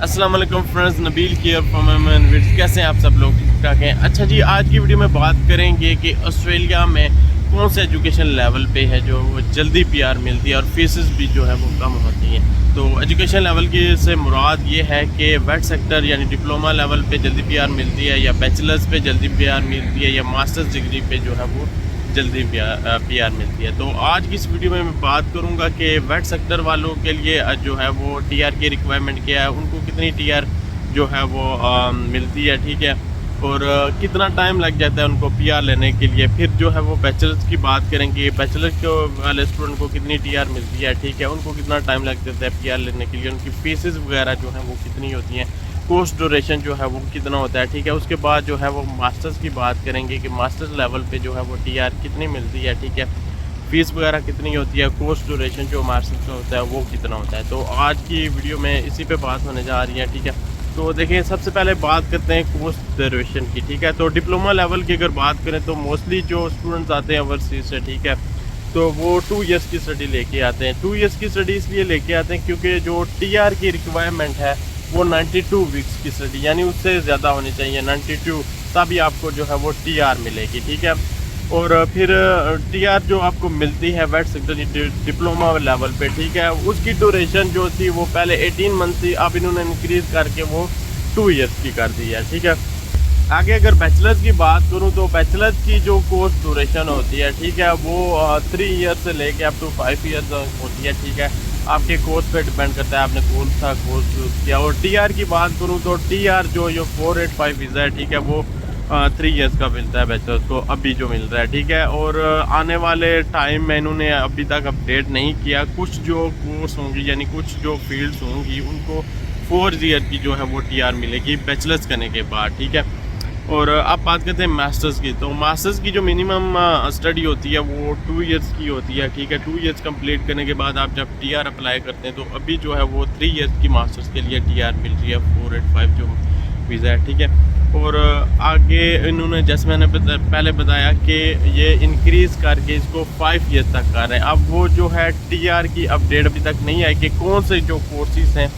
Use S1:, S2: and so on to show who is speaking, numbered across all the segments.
S1: अस्सलाम वालेकुम फ्रेंड्स, नबील केयर फ्रॉम एमएन विड्स। कैसे हैं आप सब लोग? ठीक ठाक हैं। अच्छा जी, आज की वीडियो में बात करेंगे कि ऑस्ट्रेलिया में कौन से एजुकेशन लेवल पे है जो जल्दी पीआर मिलती है और फीसेस भी जो है वो कम होती हैं। तो एजुकेशन लेवल की से मुराद ये है कि वेट सेक्टर यानी डिप्लोमा लेवल पे जल्दी पीआर मिलती है, या बैचलर्स पे जल्दी पीआर मिलती है, या मास्टर्स डिग्री पे जो है वो जल्दी पीआर मिलती है। तो आज की इस वीडियो में मैं बात करूंगा कि वेट सेक्टर वालों के लिए जो है वो टीआर की रिक्वायरमेंट क्या है, उनको कितनी टीआर जो है वो मिलती है, ठीक है, और कितना टाइम लग जाता है उनको पीआर लेने के लिए। फिर जो है वो बैचलर्स की बात करेंगे, बैचलर के वाले स्टूडेंट को कितनी टीआर मिलती है, ठीक है, उनको कितना टाइम लग जाता है पीआर लेने के लिए, उनकी फीसेस वगैरह जो है वो कितनी होती हैं, कोर्स ड्यूरेशन जो है वो कितना होता है, ठीक है। उसके बाद जो है वो मास्टर्स की बात करेंगे कि मास्टर्स लेवल पे जो है वो टीआर कितनी मिलती है, ठीक है, फ़ीस वगैरह कितनी होती है, कोर्स ड्यूरेशन जो मास्टर्स का होता है वो कितना होता है। तो आज की वीडियो में इसी पे बात होने जा रही है, ठीक है। तो देखिए, सबसे पहले बात करते हैं कोर्स ड्यूरेशन की, ठीक है। तो डिप्लोमा लेवल की अगर बात करें तो मोस्टली जो स्टूडेंट्स आते हैं ओवरसीज से, ठीक है, तो वो 2 ईयर्स की स्टडी लेके आते हैं। 2 ईयर्स की स्टडी इसलिए लेके आते हैं क्योंकि जो टीआर की रिक्वायरमेंट है वो 92 वीक्स की स्टडी, यानी उससे ज़्यादा होनी चाहिए 92, तभी आपको जो है वो टीआर मिलेगी, ठीक है। और फिर टीआर जो आपको मिलती है वेट सेक्टर डिप्लोमा लेवल पे, ठीक है, उसकी ड्यूरेशन जो थी वो पहले 18 मंथ थी, अब इन्होंने इंक्रीज़ करके वो 2 ईयर्स की कर दी है, ठीक है। आगे अगर बैचलर्स की बात करूं तो बैचलर्स की जो कोर्स ड्यूरेशन होती है, ठीक है, वो 3 ईयर्स से लेके अप टू 5 ईयर्स होती है, ठीक है। आपके कोर्स पे डिपेंड करता है आपने कौन सा कोर्स चूज़ किया। और टीआर की बात करूं तो टीआर जो 485 वीज़ा है, ठीक है, वो 3 ईयर्स का मिलता है बैचलर्स को, अभी जो मिल रहा है, ठीक है। और आने वाले टाइम में इन्होंने अभी तक अपडेट नहीं किया, कुछ जो कोर्स होंगी यानी कुछ जो फील्ड्स होंगी उनको 4 ईयर की जो है वो टीआर मिलेगी बैचलर्स करने के बाद, ठीक है। और अब बात करते हैं मास्टर्स की। तो मास्टर्स की जो मिनिमम स्टडी होती है वो 2 ईयर्स की होती है, ठीक है। 2 ईयर्स कंप्लीट करने के बाद आप जब टीआर अप्लाई करते हैं तो अभी जो है वो 3 ईयर्स की मास्टर्स के लिए टीआर मिल रही है, 485 जो वीज़ा है, ठीक है। और आगे इन्होंने जैसे मैंने पहले बताया कि ये इंक्रीज़ करके इसको 5 ईयर्स तक कर रहे हैं। अब वो जो है टीआर की अपडेट अभी तक नहीं आई कि कौन से जो कोर्सेज हैं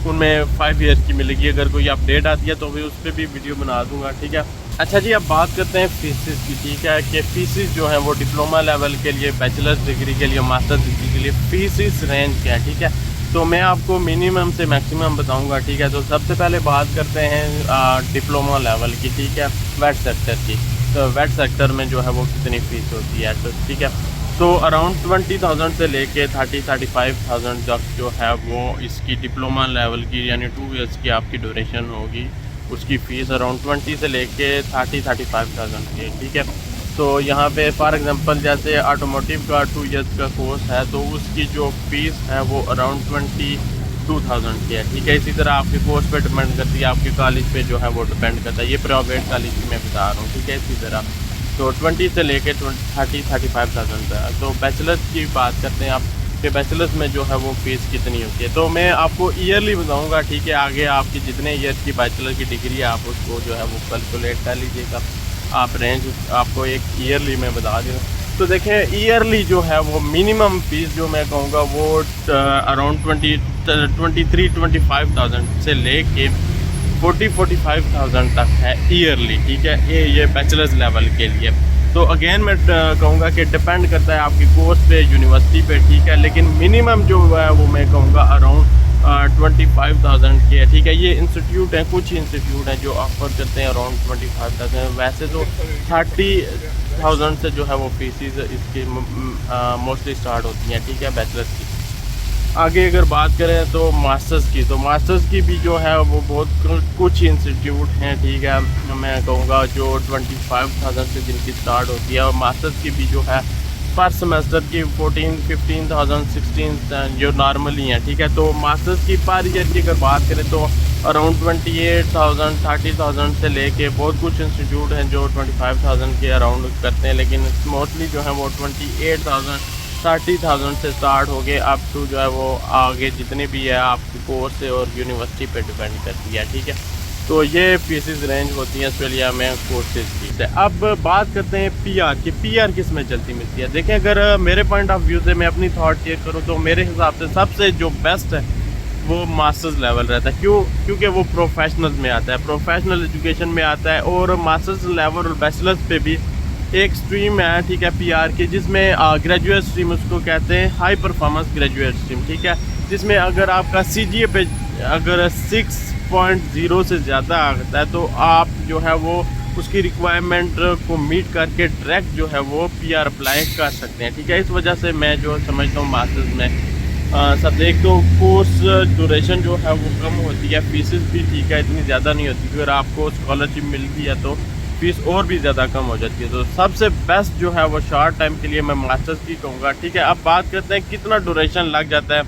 S1: उनमें 5 ईयर्स की मिलेगी। अगर कोई अपडेट आती है तो भी उस पर भी वीडियो बना दूंगा, ठीक है। अच्छा जी, अब बात करते हैं फीसिस की, ठीक है, कि फीसिस जो है वो डिप्लोमा लेवल के लिए, बैचलर्स डिग्री के लिए, मास्टर्स डिग्री के लिए फीसिस रेंज क्या है, ठीक है। तो मैं आपको मिनिमम से मैक्सिमम बताऊंगा, ठीक है। तो सबसे पहले बात करते हैं डिप्लोमा लेवल की, ठीक है, वेट सेक्टर की। तो वेट सेक्टर में जो है वो कितनी फ़ीस होती है, तो ठीक है, तो अराउंड 20,000 से लेके 35,000 तक जो है वो इसकी डिप्लोमा लेवल की यानी 2 ईयर्स की आपकी ड्यूरेशन होगी। उसकी फ़ीस अराउंड 20 से लेके 35,000 की, ठीक है। तो यहाँ पे फॉर एग्जांपल जैसे ऑटोमोटिव का 2 ईयर्स का कोर्स है तो उसकी जो फ़ीस है वो अराउंड 22,000 की है, ठीक है। इसी तरह आपके कोर्स पे डिपेंड करती है, आपके कॉलेज पे जो है वो डिपेंड करता है। ये प्राइवेट कॉलेज की मैं बता रहा हूँ, ठीक है। इसी तरह तो 20 से लेके 35,000 तक है। तो बैचलर्स की बात करते हैं आप कि बैचलर्स में जो है वो फ़ीस कितनी होती है। तो मैं आपको ईयरली बताऊंगा, ठीक है। आगे आपकी जितने ईयर की बैचलर की डिग्री है आप उसको जो है वो कैलकुलेट कर लीजिएगा, आप रेंज आपको एक ईयरली में बता दूँ। तो देखें, ईयरली जो है वो मिनिमम फ़ीस जो मैं कहूँगा वो अराउंड 25,000 से लेके 45,000 तक है ईयरली, ठीक है। ये बैचलर्स लेवल के लिए। तो अगेन मैं कहूँगा कि डिपेंड करता है आपकी कोर्स पे, यूनिवर्सिटी पे, ठीक है, लेकिन मिनिमम जो है वो मैं कहूँगा अराउंड 25,000 के है, ठीक है। ये इंस्टीट्यूट हैं, कुछ इंस्टीट्यूट हैं जो ऑफर करते हैं अराउंड 25,000। वैसे तो 30,000 से जो है वो फीसिस इसकी मोस्टली स्टार्ट होती हैं, ठीक है, बैचलर्स की। आगे अगर बात करें तो मास्टर्स की, तो मास्टर्स की भी जो है वो बहुत कुछ इंस्टीट्यूट हैं, ठीक है, मैं कहूँगा जो 25,000 से जिनकी स्टार्ट होती है। और मास्टर्स की भी जो है पर सेमेस्टर की 15,000 16 जो नॉर्मली हैं, ठीक है। तो मास्टर्स की पर ईयर की अगर बात करें तो अराउंड 28,000 30,000 से लेके बहुत कुछ इंस्टीट्यूट हैं जो 25,000 के अराउंड करते हैं, लेकिन मोस्टली जो है वो 28,000 30,000 से स्टार्ट हो गए अप टू जो है वो आगे जितने भी है आपके कोर्स से और यूनिवर्सिटी पे डिपेंड करती है, ठीक है। तो ये फीसिस रेंज होती हैं ऑस्ट्रेलिया में कोर्सेज की। अब बात करते हैं पीआर की। पीआर किस में जल्दी मिलती है? देखें, अगर मेरे पॉइंट ऑफ व्यू से मैं अपनी थॉट शेयर करूँ तो मेरे हिसाब से सबसे जो बेस्ट है वो मास्टर्स लेवल रहता है। क्योंकि वो प्रोफेशनल में आता है, प्रोफेशनल एजुकेशन में आता है। और मास्टर्स लेवल और बैचलर्स पे भी एक स्ट्रीम है, ठीक है, पीआर की, जिसमें ग्रेजुएट स्ट्रीम उसको कहते हैं, हाई परफॉर्मेंस ग्रेजुएट स्ट्रीम, ठीक है, जिसमें अगर आपका सीजीए पे अगर 6.0 से ज़्यादा आता है तो आप जो है वो उसकी रिक्वायरमेंट को मीट करके डायरेक्ट जो है वो पीआर अप्लाई कर सकते हैं, ठीक है। इस वजह से मैं जो समझता हूँ मास्टर्स में सब एक तो कोर्स ड्यूरेशन जो है वो कम होती है, फीसेस भी ठीक है, इतनी ज़्यादा नहीं होती। अगर आपको स्कॉलरशिप मिलती है तो फीस और भी ज़्यादा कम हो जाती है। तो सबसे बेस्ट जो है वो शॉर्ट टाइम के लिए मैं मास्टर्स की कहूँगा, ठीक है। अब बात करते हैं कितना ड्यूरेशन लग जाता है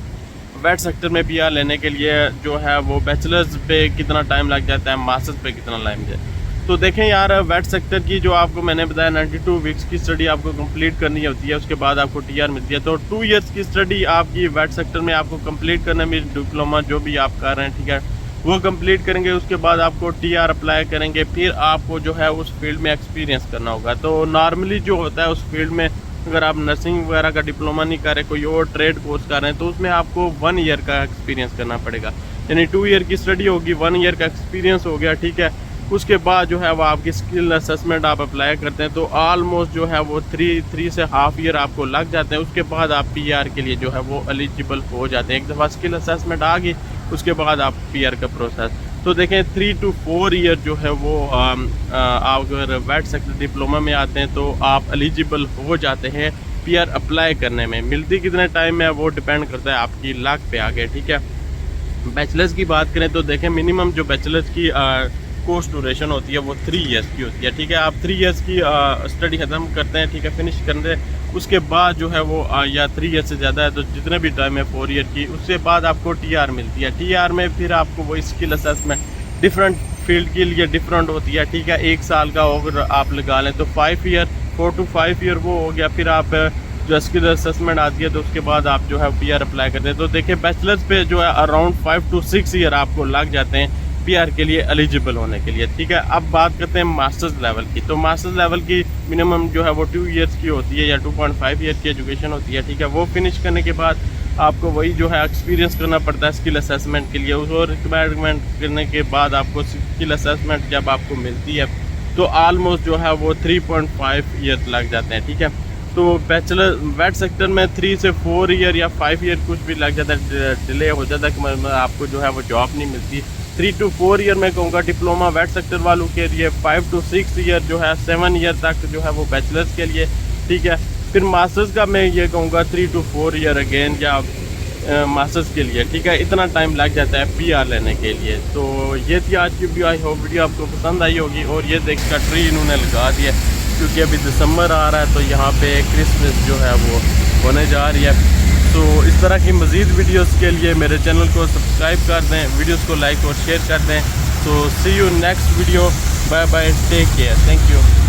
S1: वेट सेक्टर में पीआर लेने के लिए, जो है वो बैचलर्स पे कितना टाइम लग जाता है, मास्टर्स पे कितना टाइम जाता है। तो देखें यार, वेट सेक्टर की जो आपको मैंने बताया 92 वीक्स की स्टडी आपको कंप्लीट करनी होती है, उसके बाद आपको टीआर मिलती है। तो 2 इयर्स की स्टडी आपकी वेट सेक्टर में आपको कंप्लीट करना है, डिप्लोमा जो भी आप कर रहे हैं, ठीक है, वो कंप्लीट करेंगे। उसके बाद आपको टीआर अप्लाई करेंगे, फिर आपको जो है उस फील्ड में एक्सपीरियंस करना होगा। तो नॉर्मली जो होता है उस फील्ड में, अगर आप नर्सिंग वगैरह का डिप्लोमा नहीं कर रहे, कोई और ट्रेड कोर्स कर रहे हैं, तो उसमें आपको 1 ईयर का एक्सपीरियंस करना पड़ेगा। यानी 2 ईयर की स्टडी होगी, 1 ईयर का एक्सपीरियंस हो गया, ठीक है। उसके बाद जो है वो आपकी स्किल असेसमेंट आप अप्लाई करते हैं, तो ऑलमोस्ट जो है वो 3 से हाफ ईयर आपको लग जाते हैं। उसके बाद आप पीआर के लिए जो है वो एलिजिबल हो जाते हैं। एक दफ़ा स्किल असेसमेंट आ गई, उसके बाद आप पीआर का प्रोसेस, तो देखें 3 to 4 ईयर जो है वो आप अगर वेट सेक्टर डिप्लोमा में आते हैं तो आप एलिजिबल हो जाते हैं पीआर अप्लाई करने में। मिलती कितने टाइम में वो डिपेंड करता है आपकी लाख पे आगे, ठीक है। बैचलर्स की बात करें तो देखें मिनिमम जो बैचलर्स की कोर्स ड्यूरेशन होती है वो 3 इयर्स की होती है, ठीक है। आप 3 इयर्स की स्टडी ख़त्म करते हैं, ठीक है, फिनिश करते हैं। उसके बाद जो है वो या 3 ईयर से ज़्यादा है तो जितने भी टाइम है 4 ईयर की, उसके बाद आपको टीआर मिलती है। टीआर में फिर आपको वो स्किल असेसमेंट डिफरेंट फील्ड के लिए डिफरेंट होती है, ठीक है। 1 साल का अगर आप लगा लें तो 5 ईयर, 4 to 5 ईयर वो हो गया। फिर आप जो स्किल असेसमेंट आती है तो उसके बाद आप जो है पीआर अप्लाई करते हैं। तो देखिए बैचलर्स पे जो है अराउंड 5 to 6 ईयर आपको लग जाते हैं पीआर के लिए एलिजिबल होने के लिए, ठीक है। अब बात करते हैं मास्टर्स लेवल की। तो मास्टर्स लेवल की मिनिमम जो है वो 2 इयर्स की होती है या 2.5 ईयर की एजुकेशन होती है, ठीक है। वो फिनिश करने के बाद आपको वही जो है एक्सपीरियंस करना पड़ता है स्किल असेसमेंट के लिए। उसको रिक्वायरमेंट करने के बाद आपको स्किल असेसमेंट जब आपको मिलती है तो ऑलमोस्ट जो है वो 3.5 ईयर लग जाते हैं, ठीक है। तो बैचलर वेट सेक्टर में 3 से 4 ईयर या 5 ईयर कुछ भी लग जाता है, डिले हो जाता है कि आपको जो है वो जॉब नहीं मिलती। 3 to 4 ईयर मैं कहूँगा डिप्लोमा वेट सेक्टर वालों के लिए, 5 to 6 ईयर जो है 7 ईयर तक जो है वो बैचलर्स के लिए, ठीक है। फिर मास्टर्स का मैं ये कहूँगा 3 to 4 ईयर अगेन या मास्टर्स के लिए, ठीक है। इतना टाइम लग जाता है पीआर लेने के लिए। तो ये थी आज की वीडियो, आई होप वीडियो आपको पसंद आई होगी। और ये देखकर ट्री इन्होंने लगा दिया क्योंकि अभी दिसंबर आ रहा है तो यहाँ पे क्रिसमस जो है वो होने जा रही है। तो इस तरह की मज़ीद वीडियोस के लिए मेरे चैनल को सब्सक्राइब कर दें, वीडियोस को लाइक और शेयर कर दें। तो see you next video, bye bye, take care, thank you.